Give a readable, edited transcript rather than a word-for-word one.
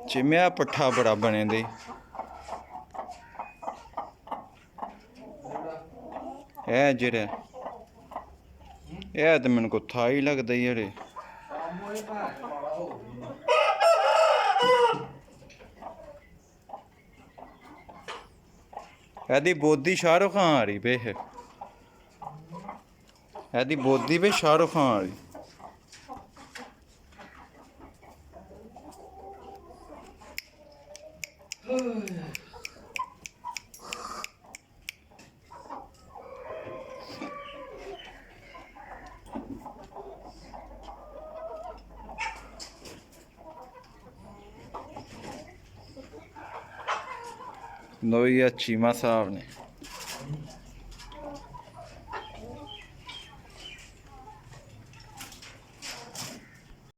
चिम्या पट्ठा बड़ा बने दे जेह्ड़ा तो मैनू को था ही लगदा यारे एदी बोधी शाहरुख खान आ रही पे एदी बोधी पे शाहरुख खान आ रही लो ये चीमा साहब ने